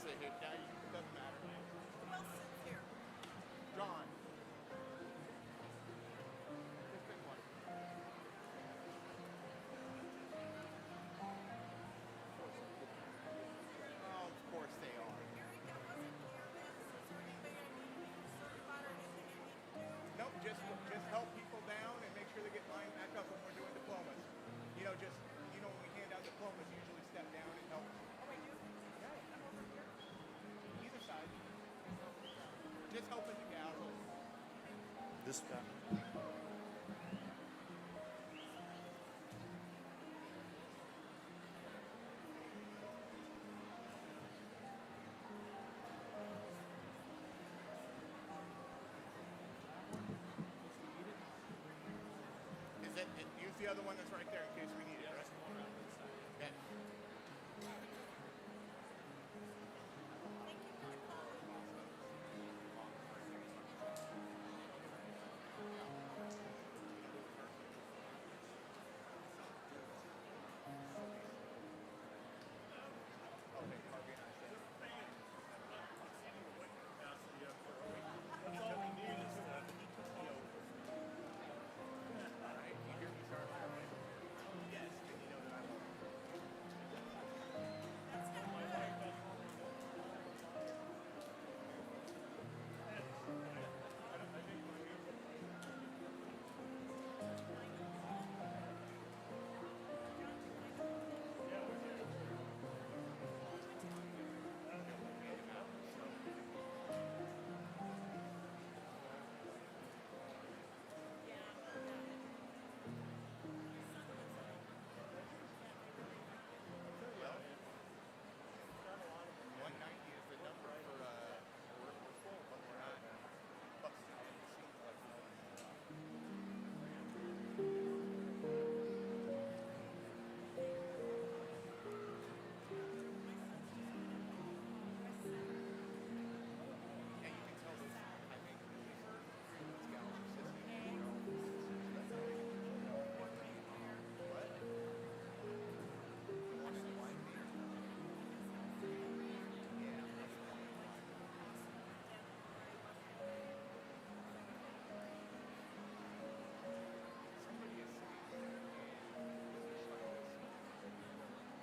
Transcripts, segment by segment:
sit here. Now it doesn't matter. Who else sits here? John. Just pick one. Oh, of course they are. Eureka wasn't here, Vince. Is there anybody I need to be concerned about or anything I need to do? Nope, just help people down and make sure they get lined back up when we're doing diplomas. You know, when we hand out diplomas, usually step down and help. Oh, I do? I'm over here. Either side. Just helping the gals. This guy. Use the other one that's right there in case we need it. Right? Okay. Thank you for the call. Okay, Harvey and I said. That's all we need is that. All right, you hear me, sir? Yes, and you know that I love you. That's not My good. wife has one. I think we're here. Yeah, we're here. Well, 190 is the number for we're full, but we're not busting in the seats like yeah, you can tell this. I think these gals are sitting. What? You want some white beer? Yeah. Somebody is sitting there and position like this.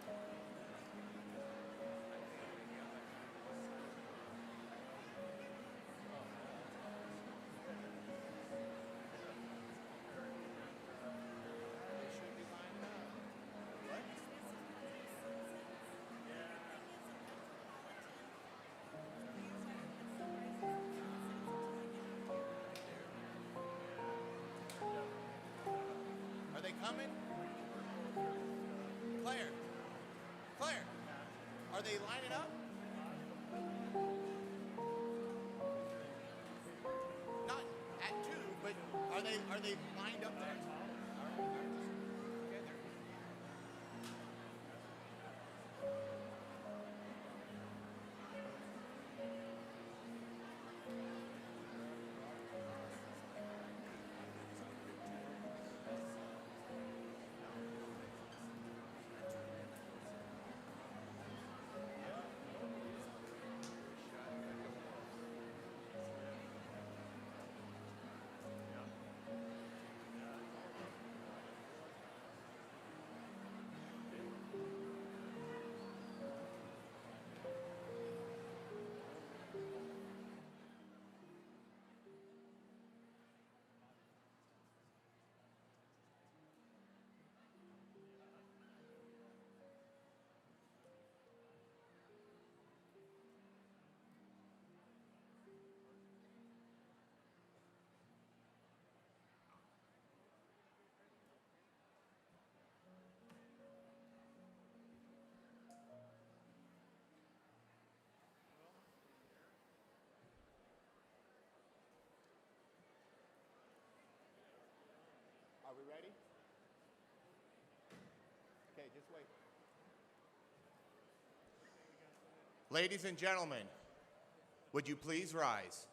I think maybe I'm they should be lined up. What? Are they coming? Claire. Claire. Are they lining up? Not at 2, but are they lined up there? Okay, there. Are we ready? Okay, just wait. Ladies and gentlemen, would you please rise?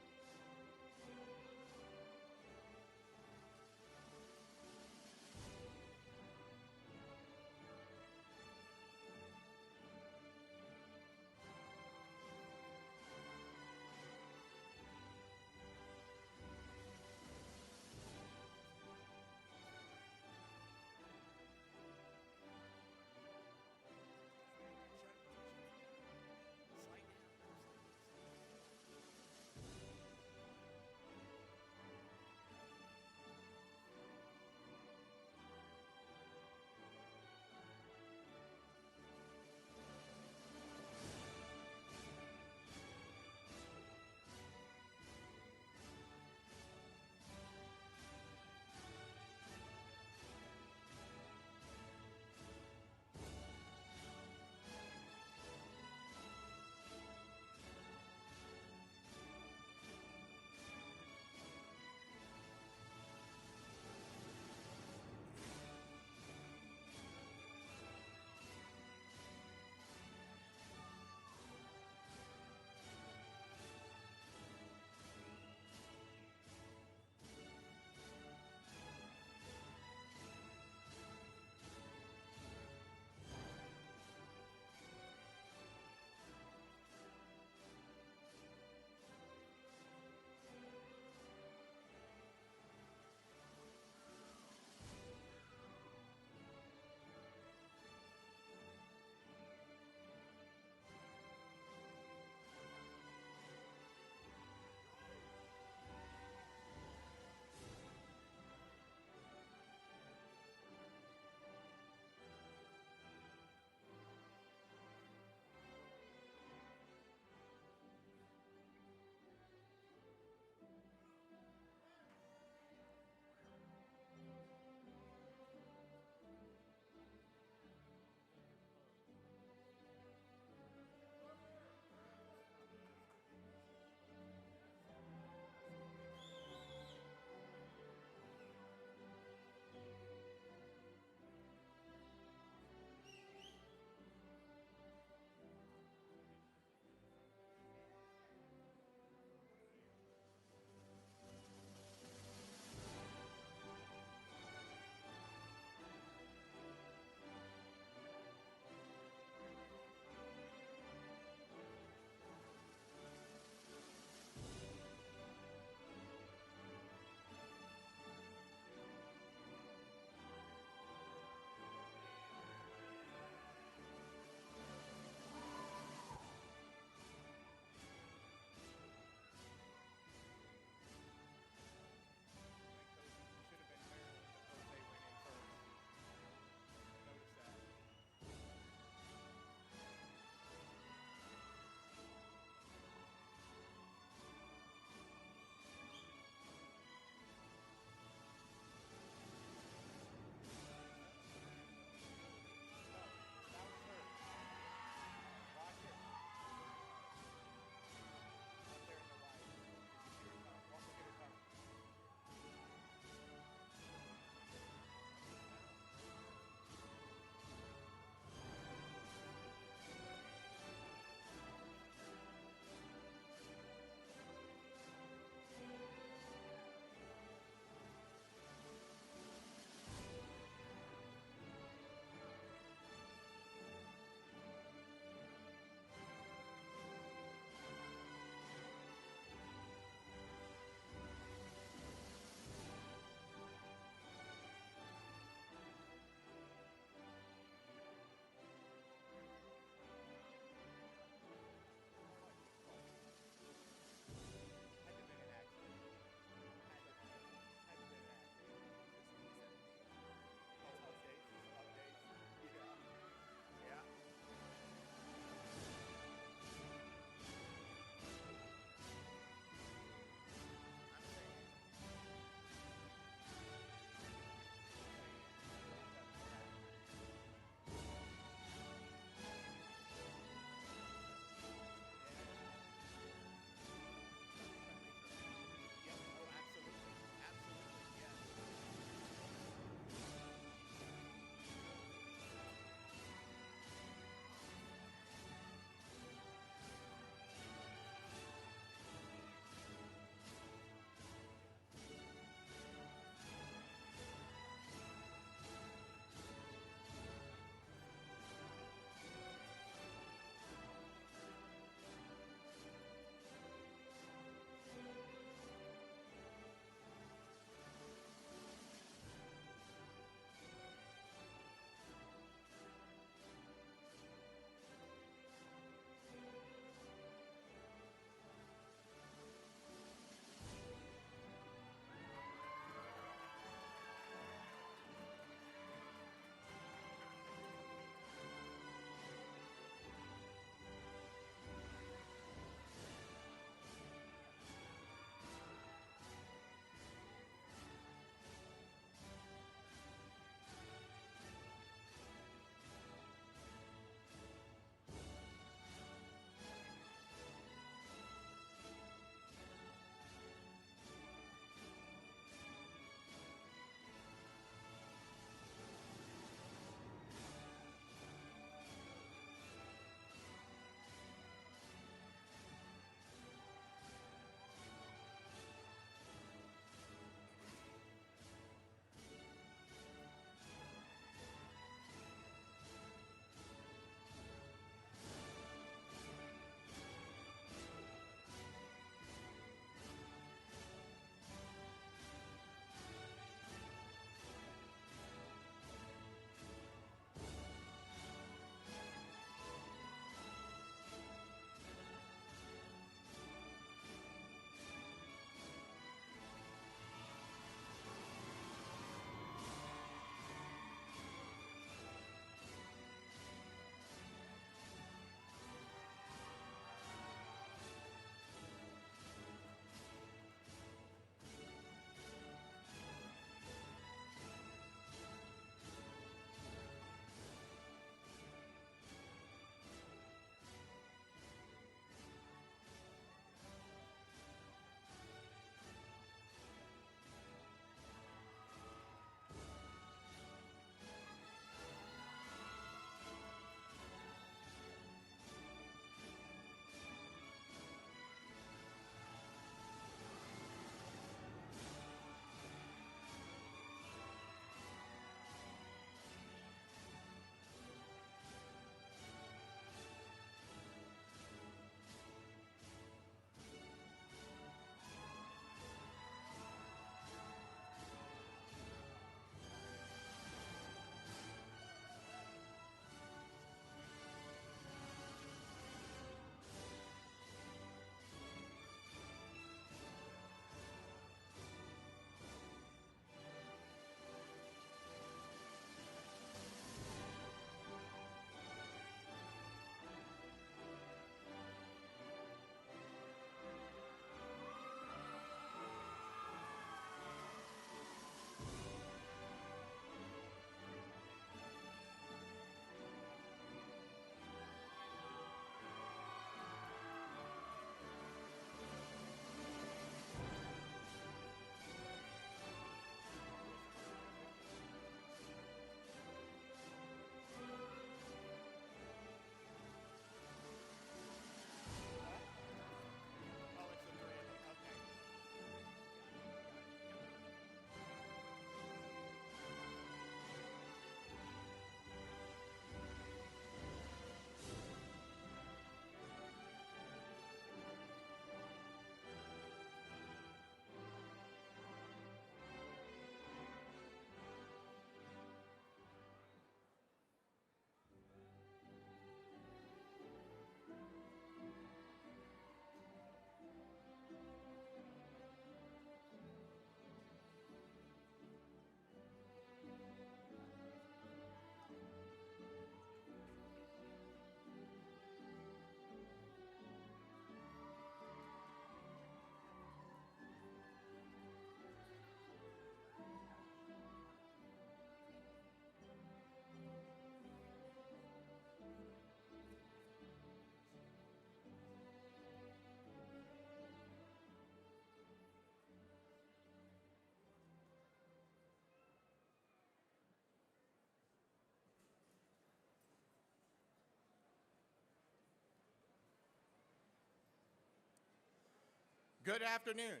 Good afternoon,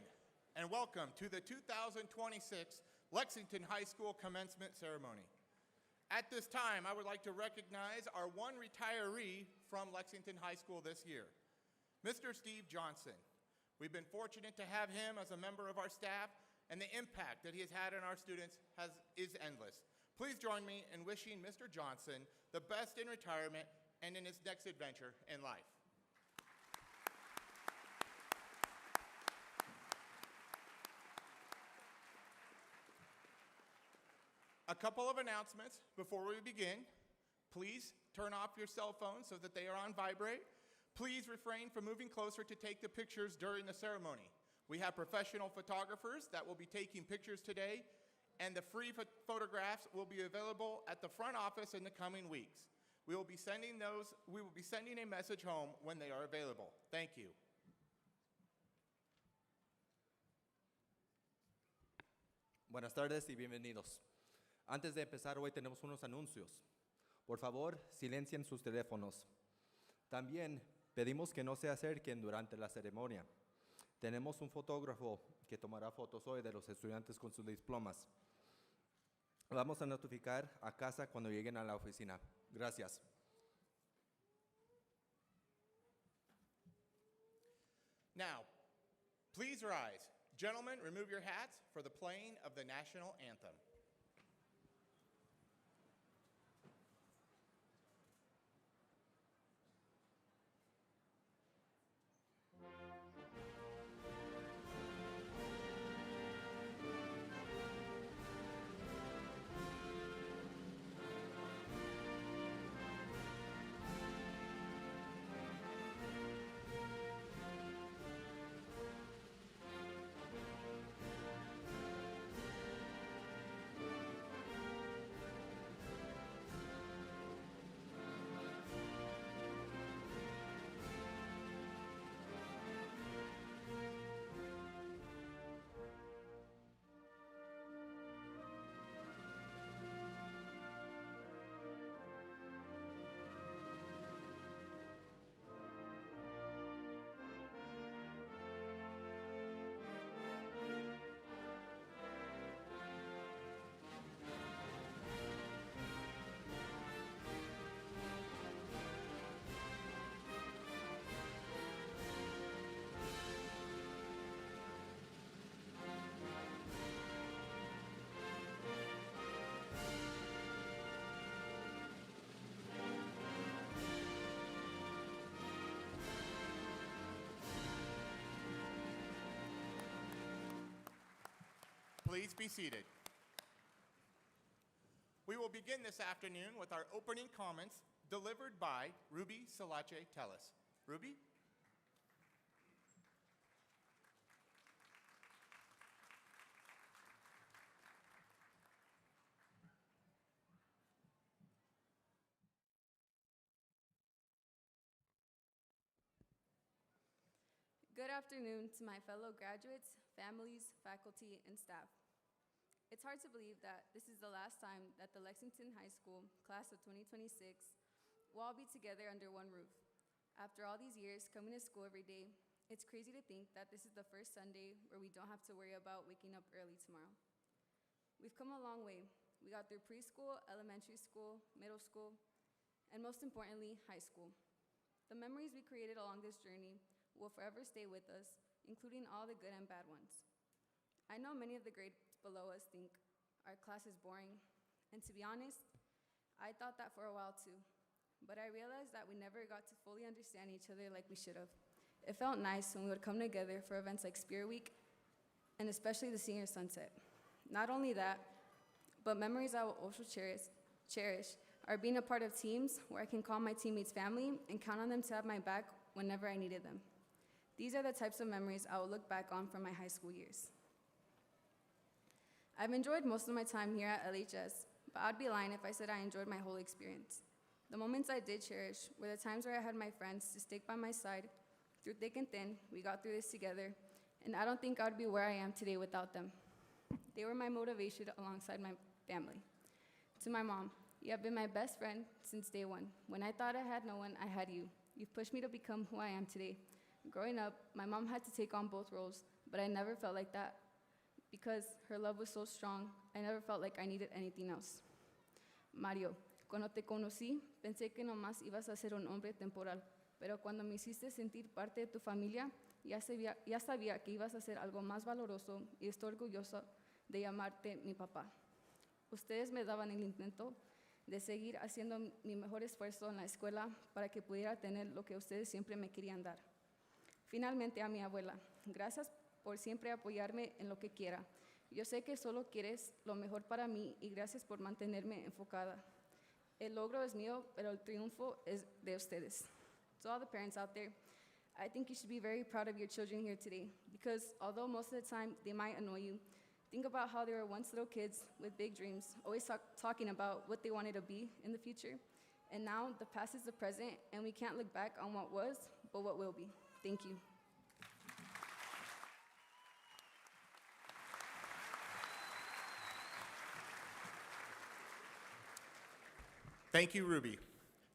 and welcome to the 2026 Lexington High School Commencement Ceremony. At this time, I would like to recognize our one retiree from Lexington High School this year, Mr. Steve Johnson. We've been fortunate to have him as a member of our staff, and the impact that he has had on our students is endless. Please join me in wishing Mr. Johnson the best in retirement and in his next adventure in life. A couple of announcements before we begin. Please turn off your cell phones so that they are on vibrate. Please refrain from moving closer to take the pictures during the ceremony. We have professional photographers that will be taking pictures today, and the free photographs will be available at the front office in the coming weeks. We will be sending a message home when they are available. Thank you. Buenas tardes y bienvenidos. Antes de empezar, hoy tenemos unos anuncios. Por favor, silencien sus teléfonos. También pedimos que no se acerquen durante la ceremonia. Tenemos un fotógrafo que tomará fotos hoy de los estudiantes con sus diplomas. Vamos a notificar a casa cuando lleguen a la oficina. Gracias. Now, please rise. Gentlemen, remove your hats for the playing of the national anthem. Please be seated. We will begin this afternoon with our opening comments delivered by Ruby Salache Tellis. Ruby? Good afternoon to my fellow graduates, families, faculty, and staff. It's hard to believe that this is the last time that the Lexington High School class of 2026 will all be together under one roof. After all these years coming to school every day, it's crazy to think that this is the first Sunday where we don't have to worry about waking up early tomorrow. We've come a long way. We got through preschool, elementary school, middle school, and most importantly, high school. The memories we created along this journey will forever stay with us, including all the good and bad ones. I know many of the grades below us think our class is boring, and to be honest, I thought that for a while too, but I realized that we never got to fully understand each other like we should have. It felt nice when we would come together for events like Spirit Week, and especially the Senior Sunset. Not only that, but memories I will also cherish are being a part of teams where I can call my teammates family and count on them to have my back whenever I needed them. These are the types of memories I will look back on from my high school years. I've enjoyed most of my time here at LHS, but I'd be lying if I said I enjoyed my whole experience. The moments I did cherish were the times where I had my friends to stick by my side. Through thick and thin, we got through this together, and I don't think I'd be where I am today without them. They were my motivation alongside my family. To my mom, you have been my best friend since day one. When I thought I had no one, I had you. You've pushed me to become who I am today. Growing up, my mom had to take on both roles, but I never felt like that. Because her love was so strong, I never felt like I needed anything else. Mario, cuando te conocí, pensé que nomás ibas a ser un hombre temporal, pero cuando me hiciste sentir parte de tu familia, ya sabía que ibas a ser algo más valoroso y estoy orgullosa de llamarte mi papá. Ustedes me daban el intento de seguir haciendo mi mejor esfuerzo en la escuela para que pudiera tener lo que ustedes siempre me querían dar. Finalmente, a mi abuela, gracias por siempre apoyarme en lo que quiera. Yo sé que solo quieres lo mejor para mí y gracias por mantenerme enfocada. El logro es mío, pero el triunfo es de ustedes. To all the parents out there, I think you should be very proud of your children here today because although most of the time they might annoy you, think about how they were once little kids with big dreams, always talking about what they wanted to be in the future. And now the past is the present, and we can't look back on what was, but what will be. Thank you. Thank you, Ruby.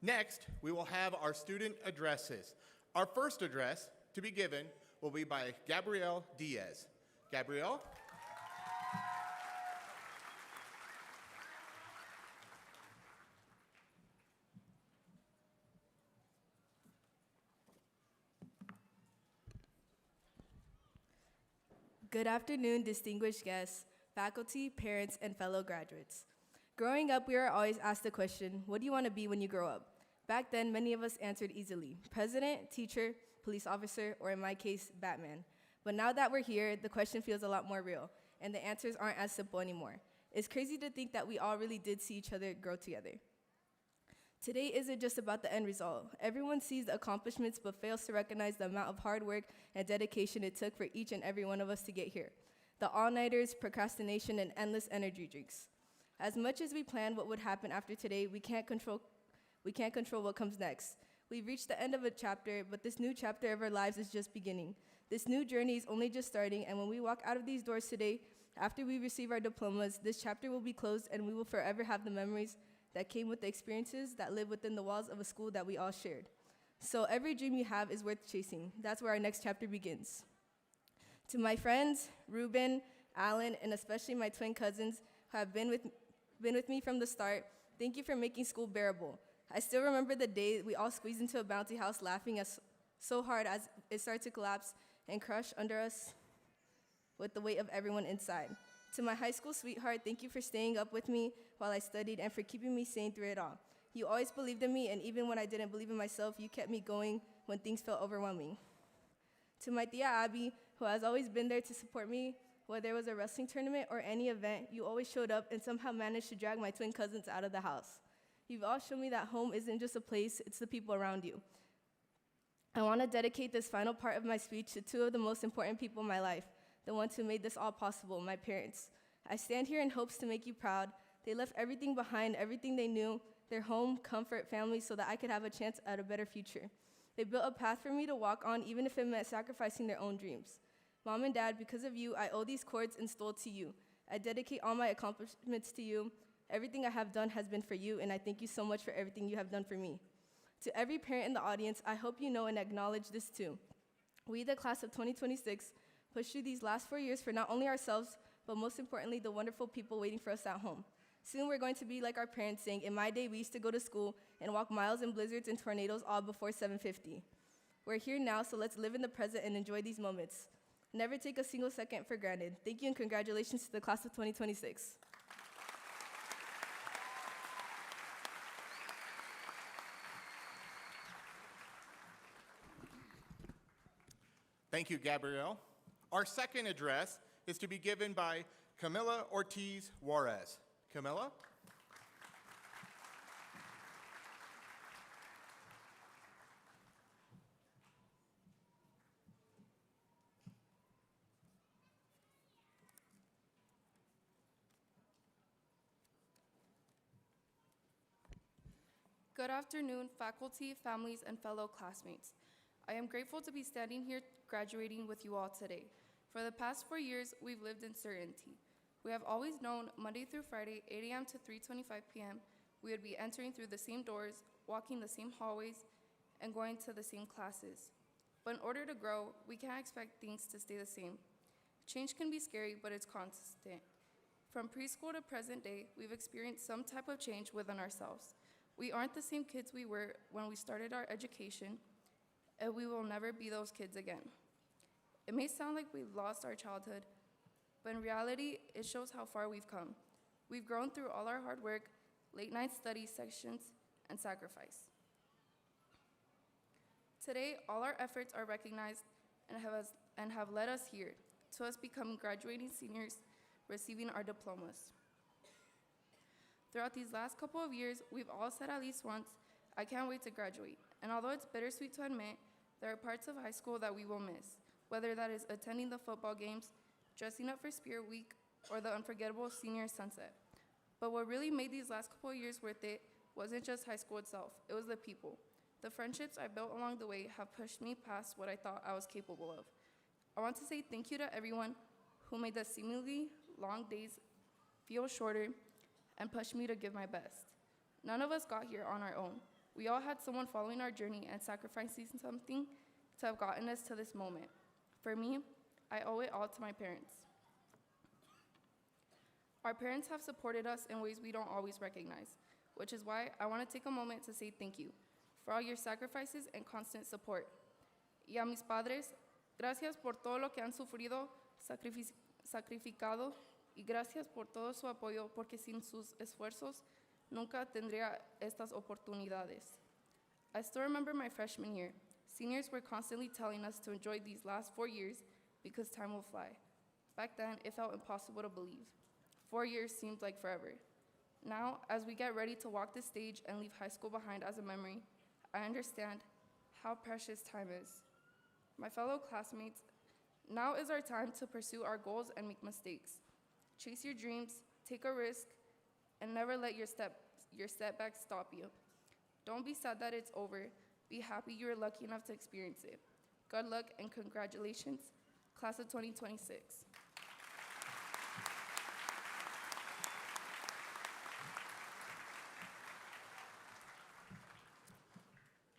Next, we will have our student addresses. Our first address to be given will be by Gabrielle Diaz. Gabrielle? Good afternoon, distinguished guests, faculty, parents, and fellow graduates. Growing up, we were always asked the question, what do you want to be when you grow up? Back then, many of us answered easily, president, teacher, police officer, or in my case, Batman. But now that we're here, the question feels a lot more real, and the answers aren't as simple anymore. It's crazy to think that we all really did see each other grow together. Today isn't just about the end result. Everyone sees the accomplishments but fails to recognize the amount of hard work and dedication it took for each and every one of us to get here. The all-nighters, procrastination, and endless energy drinks. As much as we plan what would happen after today, we can't control what comes next. We've reached the end of a chapter, but this new chapter of our lives is just beginning. This new journey is only just starting, and when we walk out of these doors today, after we receive our diplomas, this chapter will be closed and we will forever have the memories that came with the experiences that live within the walls of a school that we all shared. So every dream you have is worth chasing. That's where our next chapter begins. To my friends, Ruben, Alan, and especially my twin cousins who have been with me from the start, thank you for making school bearable. I still remember the day we all squeezed into a bouncy house laughing so hard as it started to collapse and crush under us with the weight of everyone inside. To my high school sweetheart, thank you for staying up with me while I studied and for keeping me sane through it all. You always believed in me, and even when I didn't believe in myself, you kept me going when things felt overwhelming. To my tia Abby, who has always been there to support me, whether it was a wrestling tournament or any event, you always showed up and somehow managed to drag my twin cousins out of the house. You've all shown me that home isn't just a place, it's the people around you. I want to dedicate this final part of my speech to two of the most important people in my life, the ones who made this all possible, my parents. I stand here in hopes to make you proud. They left everything behind, everything they knew, their home, comfort, family, so that I could have a chance at a better future. They built a path for me to walk on, even if it meant sacrificing their own dreams. Mom and Dad, because of you, I owe these cords installed to you. I dedicate all my accomplishments to you. Everything I have done has been for you, and I thank you so much for everything you have done for me. To every parent in the audience, I hope you know and acknowledge this too. We, the class of 2026, pushed through these last 4 years for not only ourselves, but most importantly, the wonderful people waiting for us at home. Soon we're going to be like our parents saying, in my day, we used to go to school and walk miles in blizzards and tornadoes all before 7:50. We're here now, so let's live in the present and enjoy these moments. Never take a single second for granted. Thank you and congratulations to the class of 2026. Thank you, Gabrielle. Our second address is to be given by Camila Ortiz Juarez. Camila? Good afternoon, faculty, families, and fellow classmates. I am grateful to be standing here graduating with you all today. For the past 4 years, we've lived in certainty. We have always known Monday through Friday, 8 a.m. to 3:25 p.m., we would be entering through the same doors, walking the same hallways, and going to the same classes. But in order to grow, we can't expect things to stay the same. Change can be scary, but it's constant. From preschool to present day, we've experienced some type of change within ourselves. We aren't the same kids we were when we started our education, and we will never be those kids again. It may sound like we've lost our childhood, but in reality, it shows how far we've come. We've grown through all our hard work, late night study sessions, and sacrifice. Today, all our efforts are recognized and have led us here, to us becoming graduating seniors, receiving our diplomas. Throughout these last couple of years, we've all said at least once, "I can't wait to graduate." And although it's bittersweet to admit, there are parts of high school that we will miss, whether that is attending the football games, dressing up for Spirit Week, or the unforgettable senior sunset. But what really made these last couple of years worth it wasn't just high school itself, it was the people. The friendships I built along the way have pushed me past what I thought I was capable of. I want to say thank you to everyone who made the seemingly long days feel shorter and pushed me to give my best. None of us got here on our own. We all had someone following our journey and sacrificing something to have gotten us to this moment. For me, I owe it all to my parents. Our parents have supported us in ways we don't always recognize, which is why I want to take a moment to say thank you for all your sacrifices and constant support. Y a mis padres, gracias por todo lo que han sufrido, sacrificado, y gracias por todo su apoyo, porque sin sus esfuerzos nunca tendría estas oportunidades. I still remember my freshman year. Seniors were constantly telling us to enjoy these last 4 years because time will fly. Back then, it felt impossible to believe. 4 years seemed like forever. Now, as we get ready to walk this stage and leave high school behind as a memory, I understand how precious time is. My fellow classmates, now is our time to pursue our goals and make mistakes. Chase your dreams, take a risk, and never let your setbacks stop you. Don't be sad that it's over. Be happy you were lucky enough to experience it. Good luck and congratulations, class of 2026.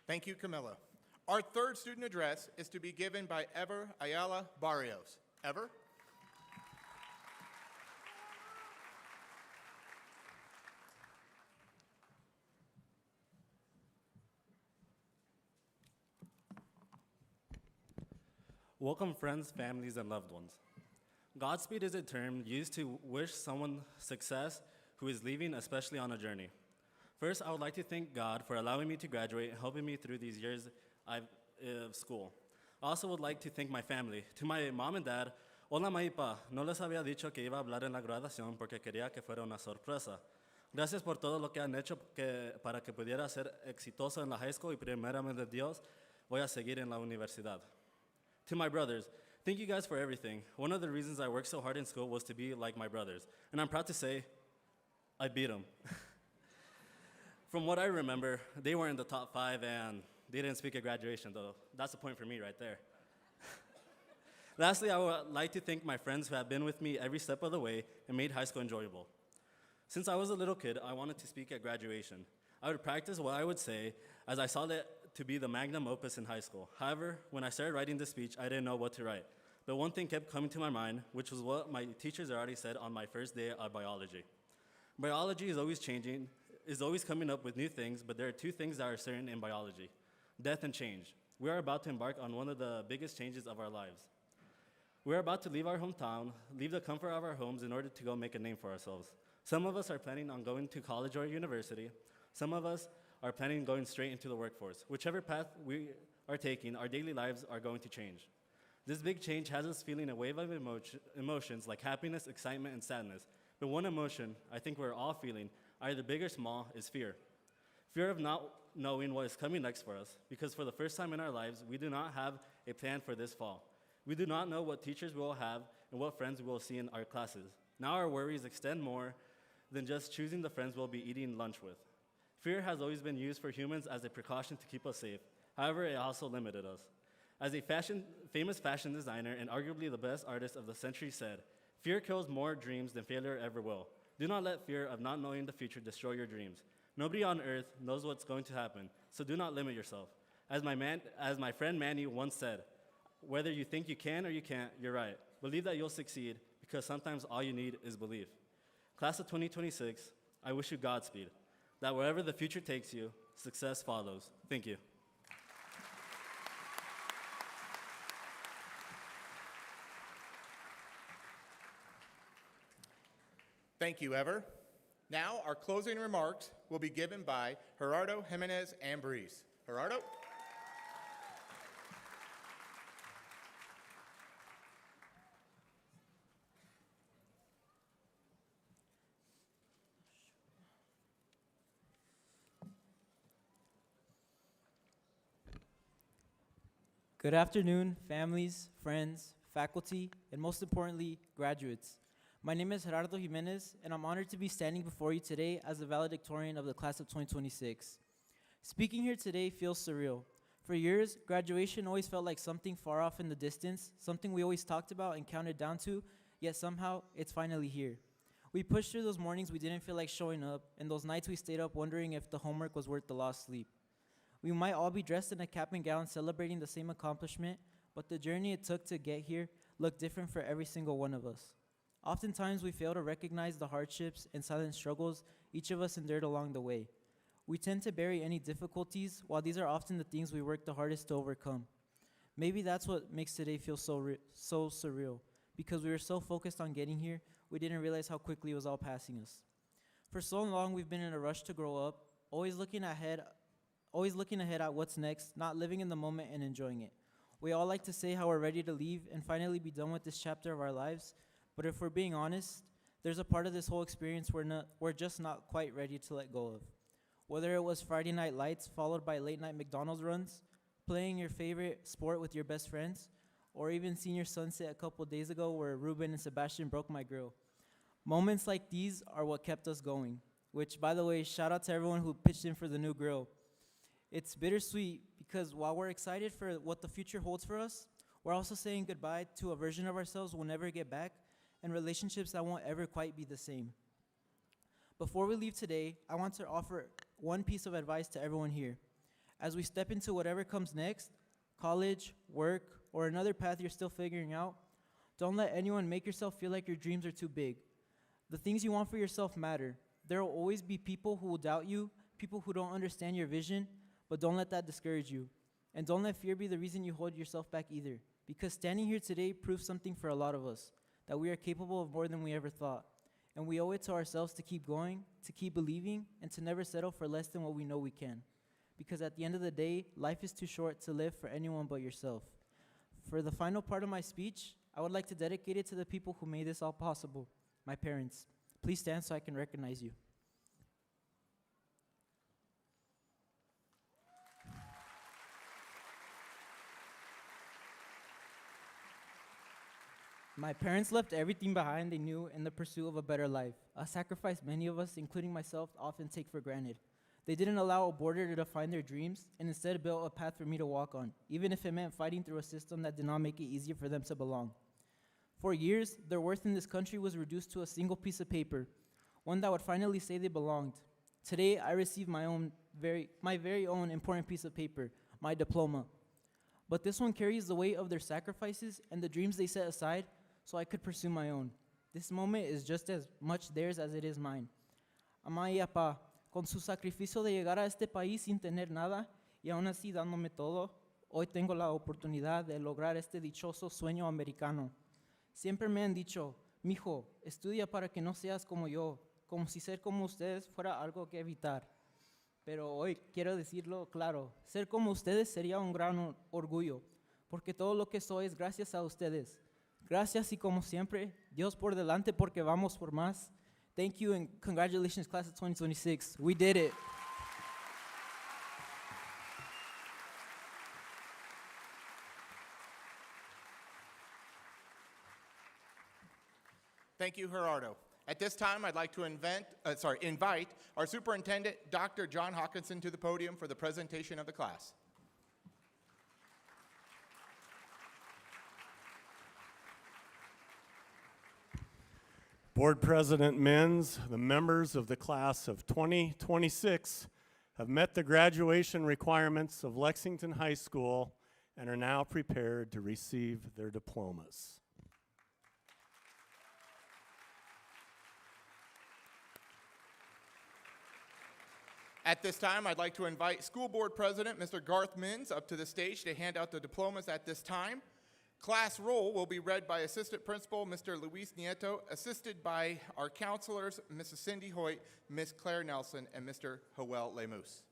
Thank you, Camilla. Our third student address is to be given by Ever Ayala Barrios. Ever? Welcome, friends, families, and loved ones. Godspeed is a term used to wish someone success who is leaving, especially on a journey. First, I would like to thank God for allowing me to graduate and helping me through these years of school. I also would like to thank my family. To my mom and dad, hola, ma y pa, no les había dicho que iba a hablar en la graduación porque quería que fuera una sorpresa. Gracias por todo lo que han hecho para que pudiera ser exitoso en la high school y primeramente Dios, voy a seguir en la universidad. To my brothers, thank you guys for everything. One of the reasons I worked so hard in school was to be like my brothers. And I'm proud to say, I beat them. From what I remember, they were in the top 5 and they didn't speak at graduation, though. That's the point for me right there. Lastly, I would like to thank my friends who have been with me every step of the way and made high school enjoyable. Since I was a little kid, I wanted to speak at graduation. I would practice what I would say as I saw that to be the magnum opus in high school. However, when I started writing this speech, I didn't know what to write. But one thing kept coming to my mind, which was what my teachers already said on my first day of biology. Biology is always changing, is always coming up with new things, but there are 2 things that are certain in biology: death and change. We are about to embark on one of the biggest changes of our lives. We are about to leave our hometown, leave the comfort of our homes in order to go make a name for ourselves. Some of us are planning on going to college or university. Some of us are planning on going straight into the workforce. Whichever path we are taking, our daily lives are going to change. This big change has us feeling a wave of emotions like happiness, excitement, and sadness. But one emotion I think we're all feeling, either big or small, is fear. Fear of not knowing what is coming next for us, because for the first time in our lives, we do not have a plan for this fall. We do not know what teachers we will have and what friends we will see in our classes. Now our worries extend more than just choosing the friends we'll be eating lunch with. Fear has always been used for humans as a precaution to keep us safe. However, it also limited us. As a famous fashion designer and arguably the best artist of the century said, "Fear kills more dreams than failure ever will." Do not let fear of not knowing the future destroy your dreams. Nobody on earth knows what's going to happen, so do not limit yourself. As my friend Manny once said, whether you think you can or you can't, you're right. Believe that you'll succeed, because sometimes all you need is belief. Class of 2026, I wish you Godspeed, that wherever the future takes you, success follows. Thank you. Thank you, Ever. Now, our closing remarks will be given by Gerardo Jimenez Ambriz. Gerardo? Good afternoon, families, friends, faculty, and most importantly, graduates. My name is Gerardo Jimenez, and I'm honored to be standing before you today as the valedictorian of the class of 2026. Speaking here today feels surreal. For years, graduation always felt like something far off in the distance, something we always talked about and counted down to, yet somehow it's finally here. We pushed through those mornings we didn't feel like showing up, and those nights we stayed up wondering if the homework was worth the lost sleep. We might all be dressed in a cap and gown celebrating the same accomplishment, but the journey it took to get here looked different for every single one of us. Oftentimes, we fail to recognize the hardships and silent struggles each of us endured along the way. We tend to bury any difficulties, while these are often the things we work the hardest to overcome. Maybe that's what makes today feel so surreal, because we were so focused on getting here, we didn't realize how quickly it was all passing us. For so long, we've been in a rush to grow up, always looking ahead at what's next, not living in the moment and enjoying it. We all like to say how we're ready to leave and finally be done with this chapter of our lives, but if we're being honest, there's a part of this whole experience we're just not quite ready to let go of. Whether it was Friday night lights followed by late night McDonald's runs, playing your favorite sport with your best friends, or even senior sunset a couple days ago where Ruben and Sebastian broke my grill. Moments like these are what kept us going, which, by the way, shout out to everyone who pitched in for the new grill. It's bittersweet because while we're excited for what the future holds for us, we're also saying goodbye to a version of ourselves we'll never get back and relationships that won't ever quite be the same. Before we leave today, I want to offer one piece of advice to everyone here. As we step into whatever comes next, college, work, or another path you're still figuring out, don't let anyone make yourself feel like your dreams are too big. The things you want for yourself matter. There will always be people who will doubt you, people who don't understand your vision, but don't let that discourage you. And don't let fear be the reason you hold yourself back either, because standing here today proves something for a lot of us, that we are capable of more than we ever thought. And we owe it to ourselves to keep going, to keep believing, and to never settle for less than what we know we can. Because at the end of the day, life is too short to live for anyone but yourself. For the final part of my speech, I would like to dedicate it to the people who made this all possible, my parents. Please stand so I can recognize you. My parents left everything behind they knew in the pursuit of a better life, a sacrifice many of us, including myself, often take for granted. They didn't allow a border to define their dreams and instead built a path for me to walk on, even if it meant fighting through a system that did not make it easier for them to belong. For years, their worth in this country was reduced to a single piece of paper, one that would finally say they belonged. Today, I receive my very own important piece of paper, my diploma. But this one carries the weight of their sacrifices and the dreams they set aside so I could pursue my own. This moment is just as much theirs as it is mine. Mamá y papá, con su sacrificio de llegar a este país sin tener nada y aún así dándome todo, hoy tengo la oportunidad de lograr este dichoso sueño americano. Siempre me han dicho, mijo, estudia para que no seas como yo, como si ser como ustedes fuera algo que evitar. Pero hoy quiero decirlo claro, ser como ustedes sería un gran orgullo, porque todo lo que soy es gracias a ustedes. Gracias y como siempre, Dios por delante porque vamos por más. Thank you and congratulations, class of 2026. We did it. Thank you, Gerardo. At this time, I'd like to invite our superintendent, Dr. John Hawkinson, to the podium for the presentation of the class. Board President Menz, the members of the class of 2026, have met the graduation requirements of Lexington High School and are now prepared to receive their diplomas. At this time, I'd like to invite School Board President Mr. Garth Minns up to the stage to hand out the diplomas at this time. Class roll will be read by Assistant Principal Mr. Luis Nieto, assisted by our counselors, Mrs. Cindy Hoyt, Ms. Claire Nelson, and Mr. Joel Lemus.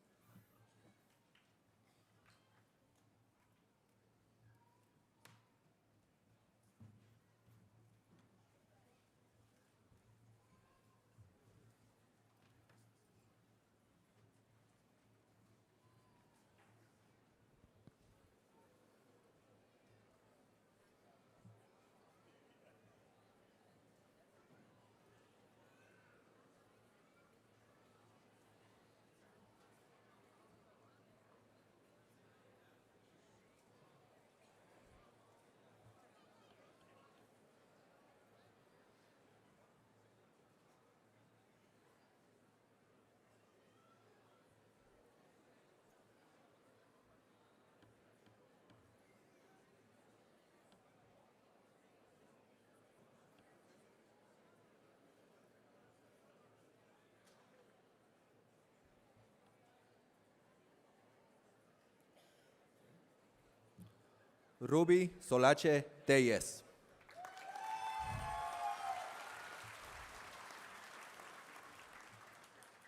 Ruby Solache Telles.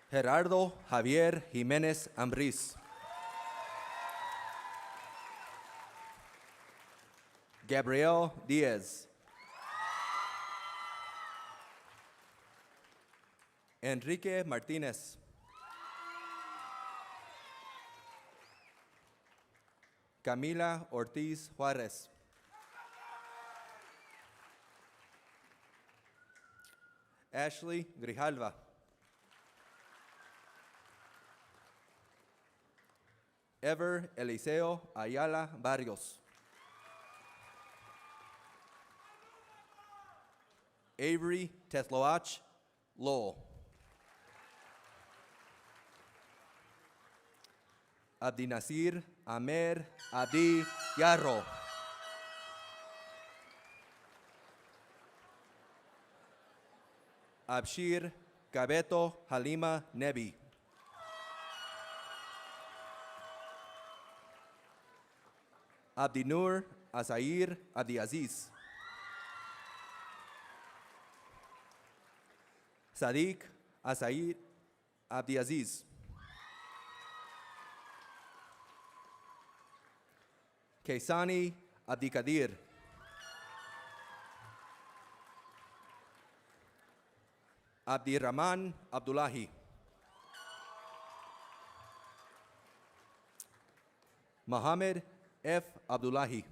Gerardo Javier Jiménez Ambriz. Gabriel Diaz. Enrique Martínez. Camila Ortiz Juárez. Ashley Grijalva. Ever Eliseo Ayala Barrios. Avery Tesloach Lowell. Abdinasir Amer Abdi Yarro. Abshir Cabeto Halima Nebi. Abdinur Asair Abdiaziz. Sadiq Asair Abdiaziz. Kaysani Abdikadir. Abdirrahman Abdullahi. Mohammed F. Abdullahi.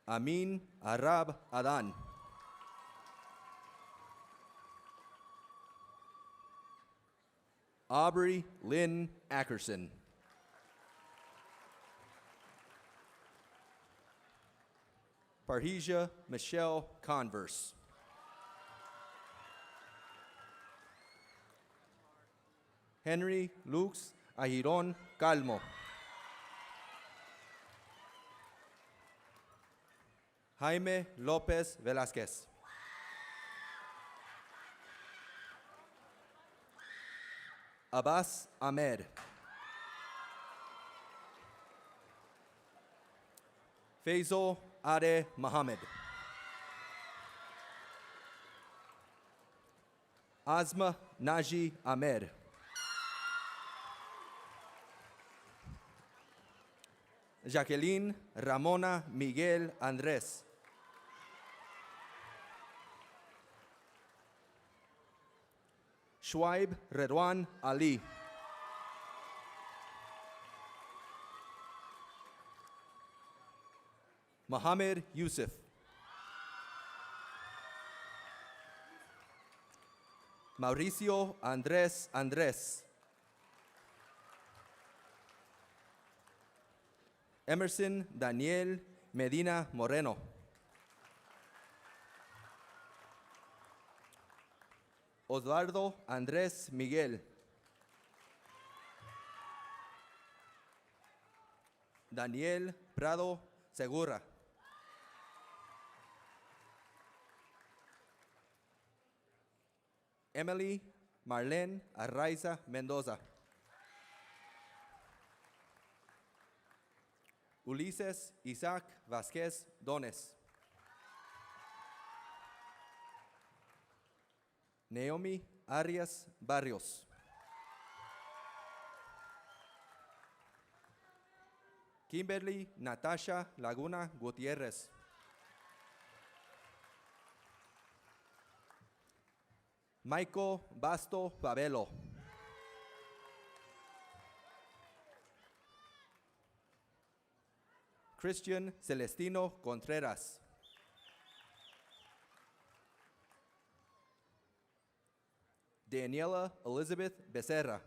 Amin Arab Adan. Aubrey Lynn Ackerson. Parhesia Michelle Converse. Henry Lux Ahiron Calmo. Jaime Lopez Velázquez. Abbas Ahmed. Faisal Ade Mohammed. Asma Naji Ahmed. Jacqueline Ramona Miguel Andrés. Shuaib Redwan Ali. Mohammed Yusuf. Mauricio Andrés Andrés. Emerson Daniel Medina Moreno. Osvaldo Andrés Miguel. Daniel Prado Segura. Emily Marlene Arraiza Mendoza. Ulises Isaac Vázquez Dones. Naomi Arias Barrios. Kimberly Natasha Laguna Gutierrez. Michael Basto Pavelo. Christian Celestino Contreras. Daniela Elizabeth Becerra.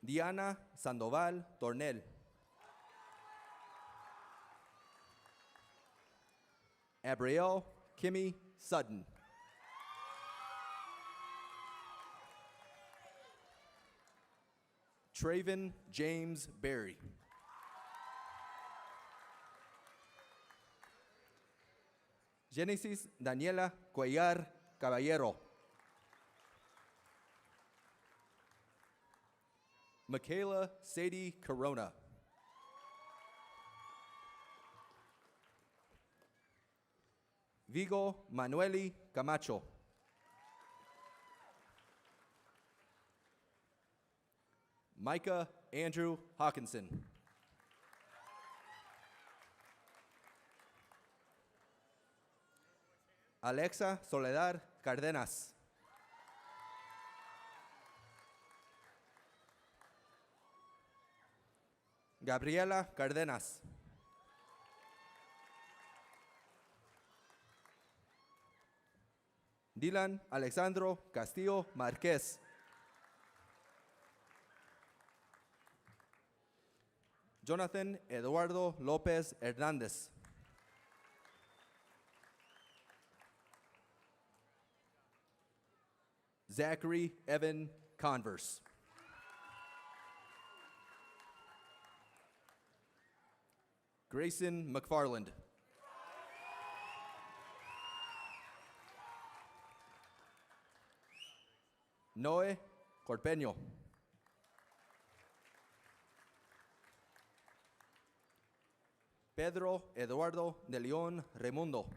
Diana Sandoval Tornel. Abriel Kimmy Sutton. Traven James Berry. Genesis Daniela Cuellar Caballero. Michaela Sadie Corona. Vigo Manueli Camacho. Micah Andrew Hawkinson. Alexa Soledad Cardenas. Gabriela Cardenas. Dylan Alexandro Castillo Marquez. Jonathan Eduardo López Hernández. Zachary Evan Converse. Grayson McFarland. Noé Corpeño. Pedro Eduardo de León Raimundo.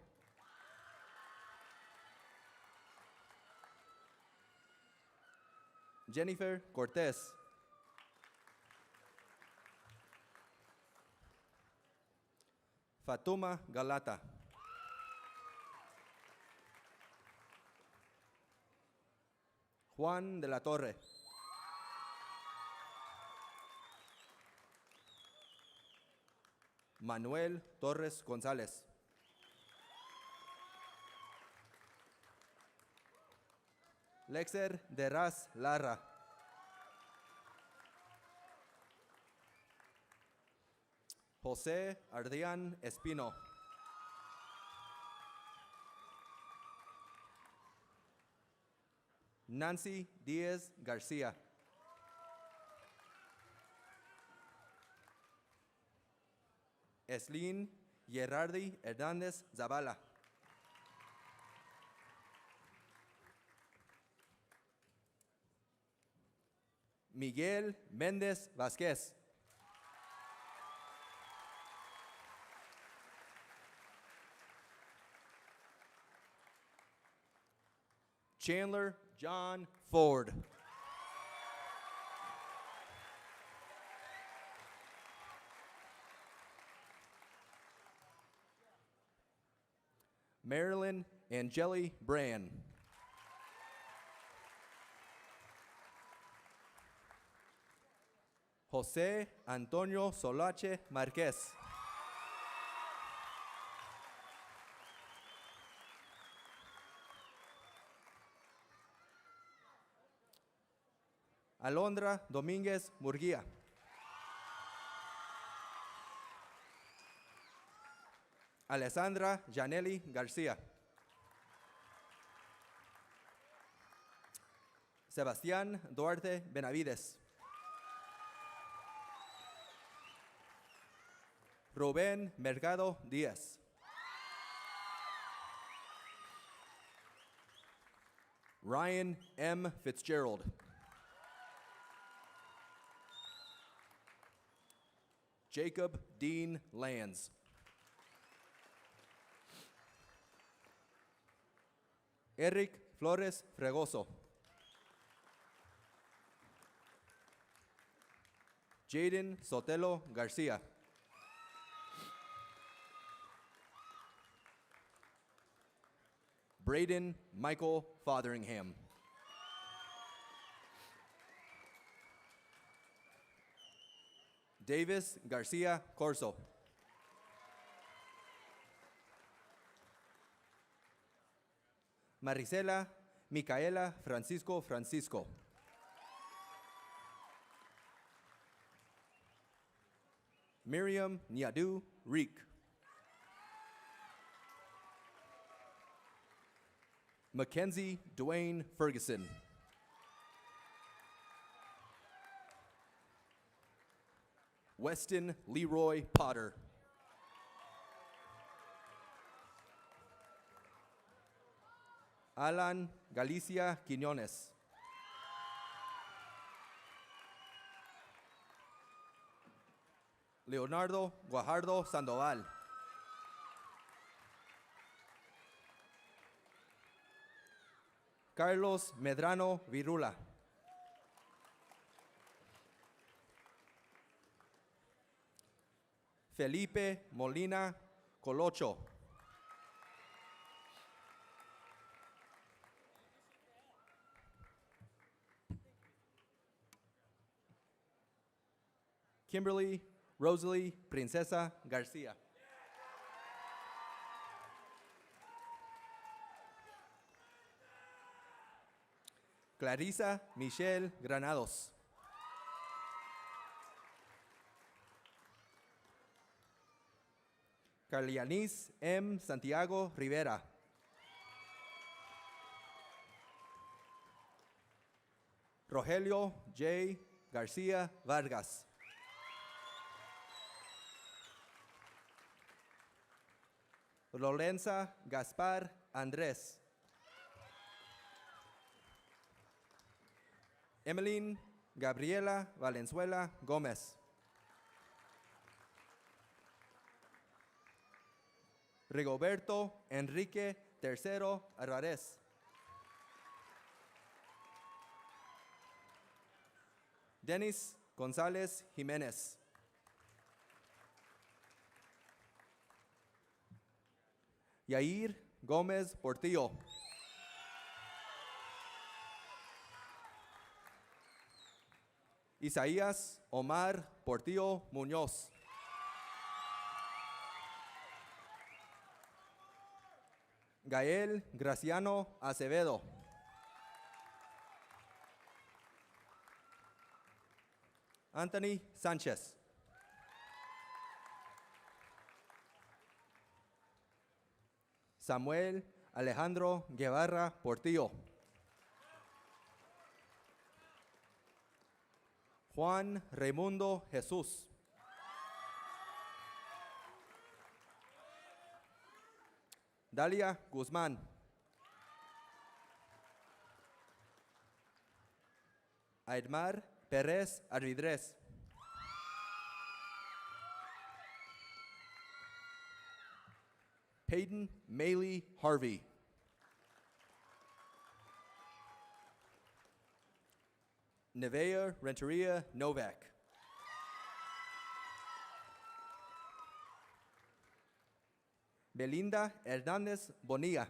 Jennifer Cortés. Fatuma Galata. Juan de la Torre. Manuel Torres González. Lexer Deraz Lara. José Ardián Espino. Nancy Díaz García. Eslin Gerardi Hernández Zavala. Miguel Méndez Vázquez. Chandler John Ford. Marilyn Angeli Brand. José Antonio Solache Marquez. Alondra Domínguez Murguía. Alessandra Janelli Garcia. Sebastián Duarte Benavides. Rubén Mercado Díaz. Ryan M. Fitzgerald. Jacob Dean Lands. Eric Flores Fregoso. Jaden Sotelo Garcia. Braden Michael Fotheringham. Davis Garcia Corso. Marisela Micaela Francisco. Miriam Niadu Reek. Mackenzie Dwayne Ferguson. Weston Leroy Potter. Alan Galicia Quiñones. Leonardo Guajardo Sandoval. Carlos Medrano Virula. Felipe Molina Colocho. Kimberly Rosalie Princesa Garcia. Clarisa Michelle Granados. Carlianis M. Santiago Rivera. Rogelio J. Garcia Vargas. Lorenza Gaspar Andrés. Emeline Gabriela Valenzuela Gómez. Rigoberto Enrique III Arvarez. Denis González Jiménez. Yair Gómez Portillo. Isaías Omar Portillo Muñoz. Gael Graciano Acevedo. Anthony Sánchez. Samuel Alejandro Guevara Portillo. Juan Raimundo Jesús. Dalia Guzmán. Aidmar Pérez Arvidrez. Peyton Maley Harvey. Nevea Renteria Novak. Belinda Hernández Bonilla.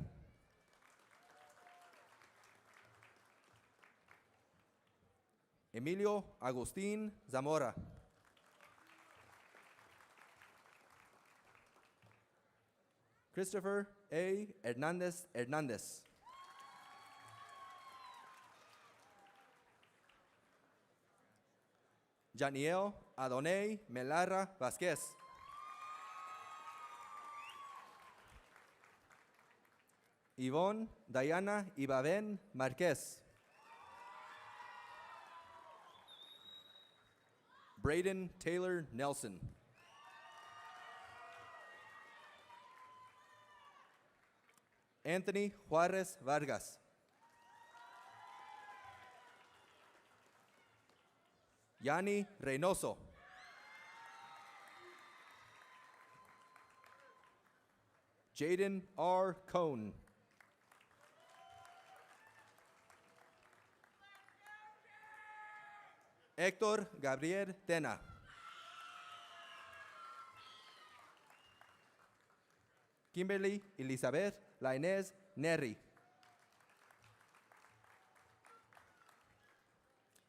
Emilio Agustín Zamora. Christopher A. Hernández Hernández. Janiel Adonai Melara Vázquez. Yvonne Diana Ibaben Marquez. Braden Taylor Nelson. Anthony Juarez Vargas. Yani Reynoso. Jaden R. Cohn. Héctor Gabriel Tena. Kimberly Elizabeth Lainez Neri.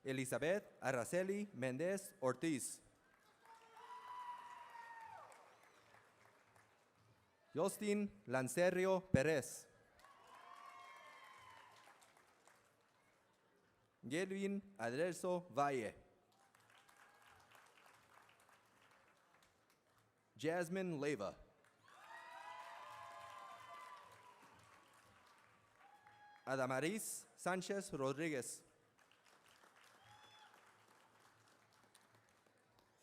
Elizabeth Araceli Méndez Ortiz. Justin Lancerio Pérez. Gelvin Adelso Valle. Jasmine Leva. Adamaris Sánchez Rodríguez.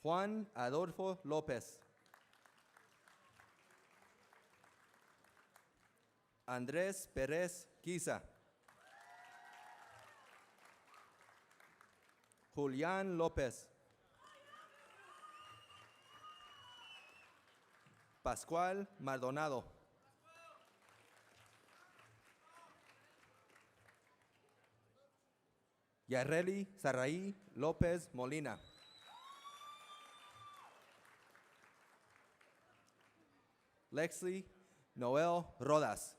Juan Adolfo López. Andrés Pérez Quiza. Julián López. Pascual Maldonado. Yareli Sarraí López Molina. Lexley Noel Rodas.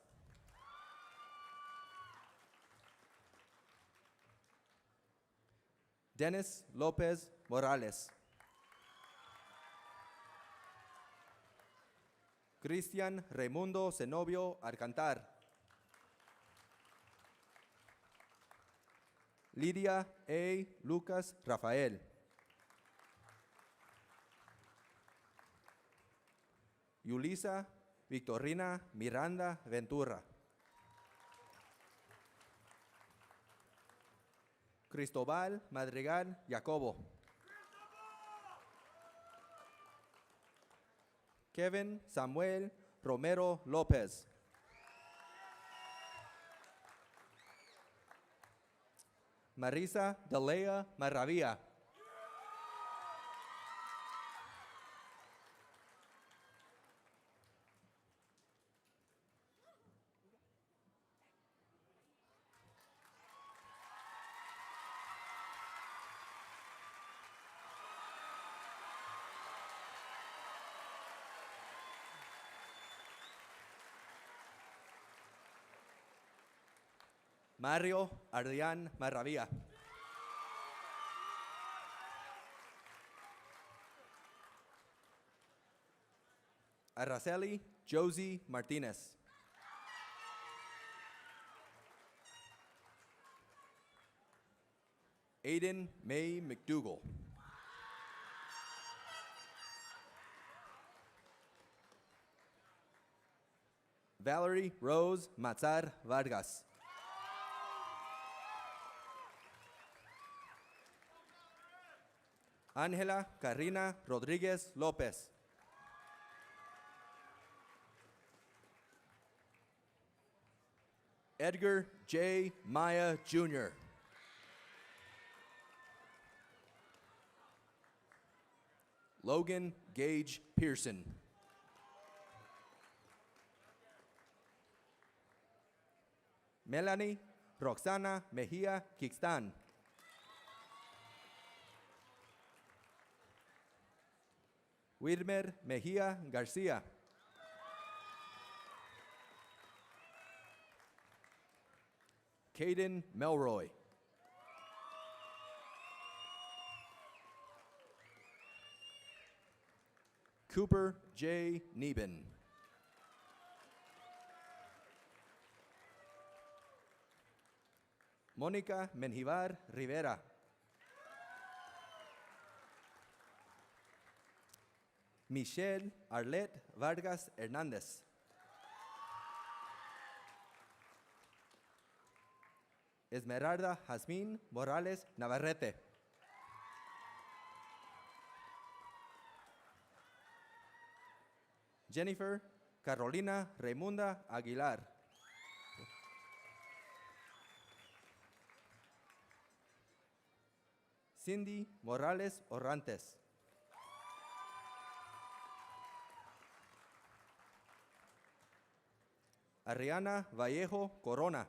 Dennis López Morales. Cristian Raimundo Zenobio Alcantar. Lidia A. Lucas Rafael. Yulisa Victorina Miranda Ventura. Cristobal Madrigal Jacobo. Kevin Samuel Romero López. Marisa Dalea Maravilla. Mario Adrián Maravilla. Araceli Josie Martinez. Aiden May McDougall. Valerie Rose Matzar Vargas. Ángela Karina Rodríguez López. Edgar J. Maya Jr. Logan Gage Pearson. Melanie Roxana Mejia Kixtan. Wilmer Mejia Garcia. Caden Melroy. Cooper J. Neben. Mónica Menjivar Rivera. Michelle Arlette Vargas Hernández. Esmeralda Jazmín Morales Navarrete. Jennifer Carolina Raimunda Aguilar. Cindy Morales Orrantes. Ariana Vallejo Corona.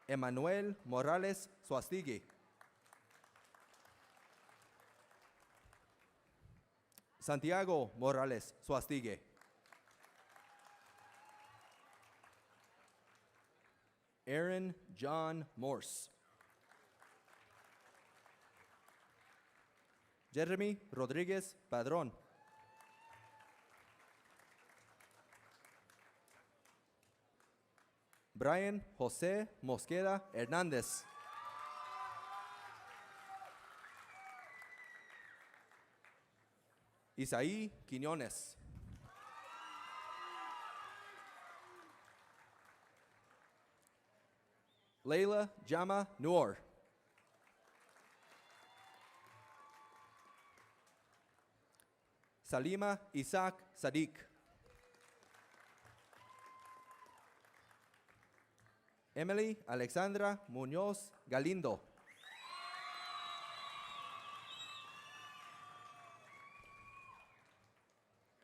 Emanuel Morales Suastigui. Santiago Morales Suastigue. Aaron John Morse. Jeremy Rodriguez Padrón. Brian José Mosqueda Hernández. Isaí Quiñones. Leila Jama Noor. Salima Isaac Sadiq. Emily Alexandra Muñoz Galindo.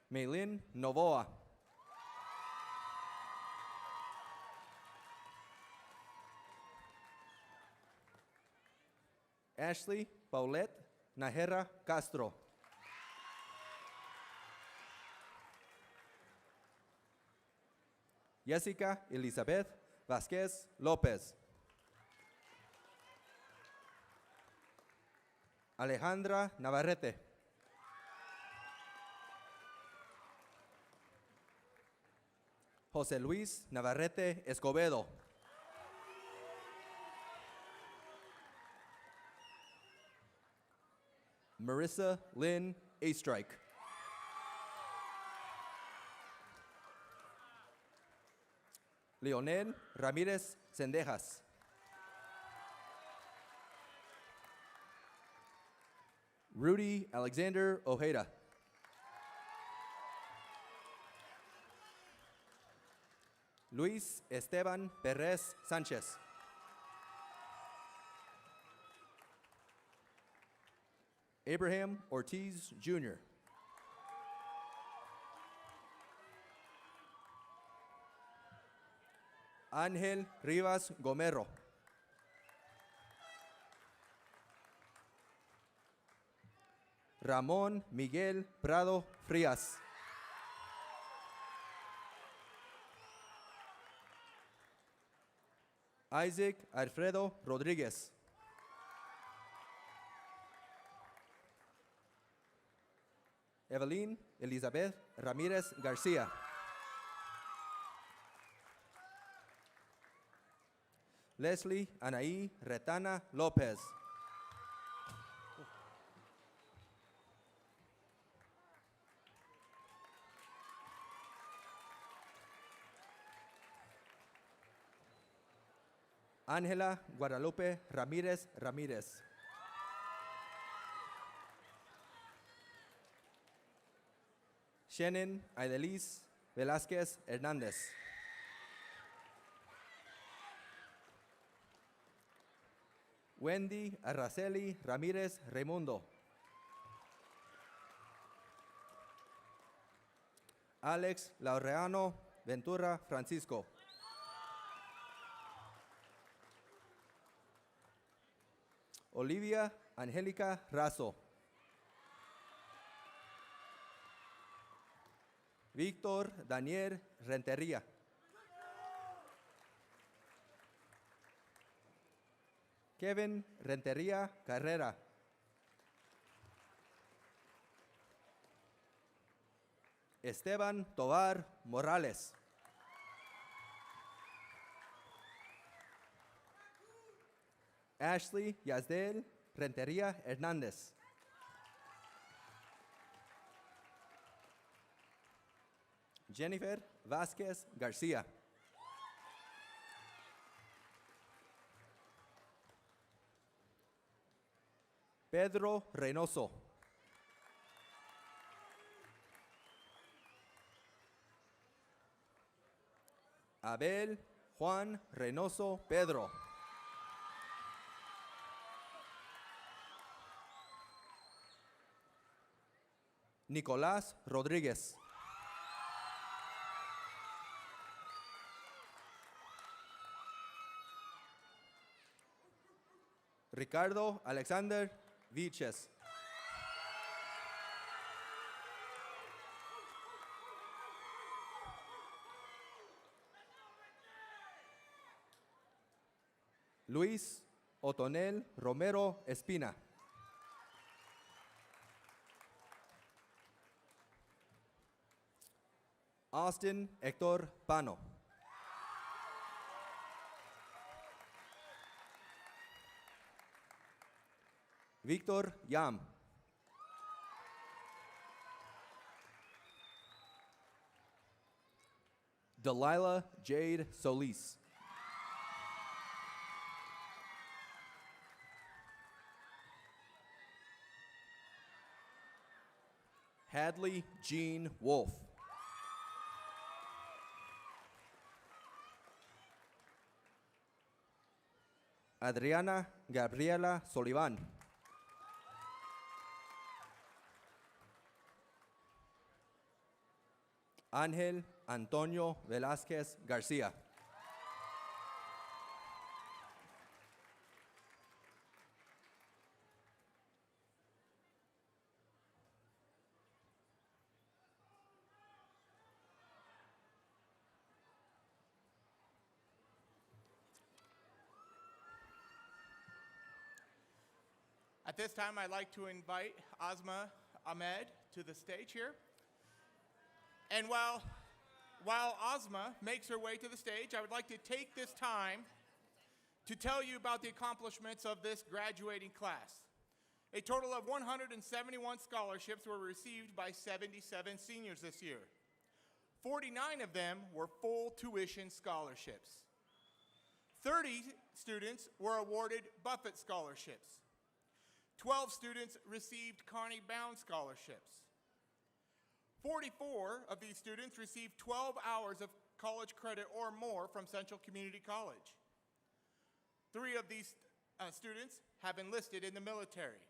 Maylin Novoa. Ashley Paulette Najera Castro. Jessica Elizabeth Vázquez López. Alejandra Navarrete. José Luis Navarrete Escobedo. Marissa Lynn Astrike. Leonel Ramírez Sendejas. Rudy Alexander Ojeda. Luis Esteban Perez Sánchez. Abraham Ortiz Jr. Ángel Rivas Gomero. Ramón Miguel Prado Frías. Isaac Alfredo Rodríguez. Evelyn Elizabeth Ramírez García. Leslie Anaí Retana López. Ángela Guadalupe Ramírez Ramírez. Shannon Aidelis Velázquez Hernández. Wendy Araceli Ramírez Raimundo. Alex Laureano Ventura Francisco. Olivia Angélica Razo. Víctor Daniel Rentería. Kevin Rentería Carrera. Esteban Tovar Morales. Ashley Yazdel Rentería Hernández. Jennifer Vázquez García. Pedro Reynoso. Abel Juan Reynoso Pedro. Nicolás Rodríguez. Ricardo Alexander Viches. Luis Otonel Romero Espina. Austin Héctor Pano. Víctor Yam. Delilah Jade Solis. Hadley Jean Wolf. Adriana Gabriela Solivan. Ángel Antonio Velázquez García. At this time, I'd like to invite Asma Ahmed to the stage here. And while Asma makes her way to the stage, I would like to take this time to tell you about the accomplishments of this graduating class. A total of 171 scholarships were received by 77 seniors this year. 49 of them were full tuition scholarships. 30 students were awarded Buffett scholarships. 12 students received Carney Bound scholarships. 44 of these students received 12 hours of college credit or more from Central Community College. 3 of these students have enlisted in the military.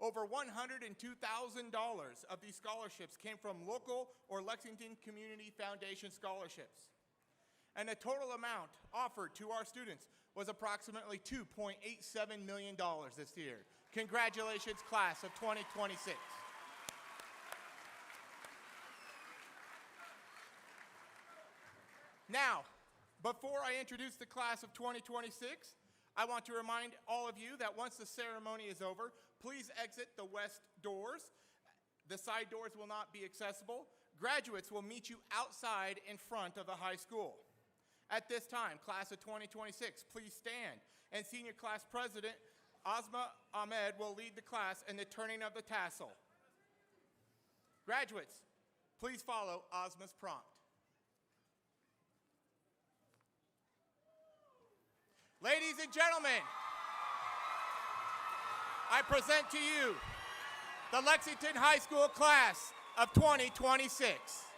Over $102,000 of these scholarships came from local or Lexington Community Foundation scholarships. And the total amount offered to our students was approximately $2.87 million this year. Congratulations, class of 2026. Now, before I introduce the class of 2026, I want to remind all of you that once the ceremony is over, please exit the west doors. The side doors will not be accessible. Graduates will meet you outside in front of the high school. At this time, class of 2026, please stand, and Senior Class President Asma Ahmed will lead the class in the turning of the tassel. Graduates, please follow Asma's prompt. Ladies and gentlemen, I present to you the Lexington High School class of 2026.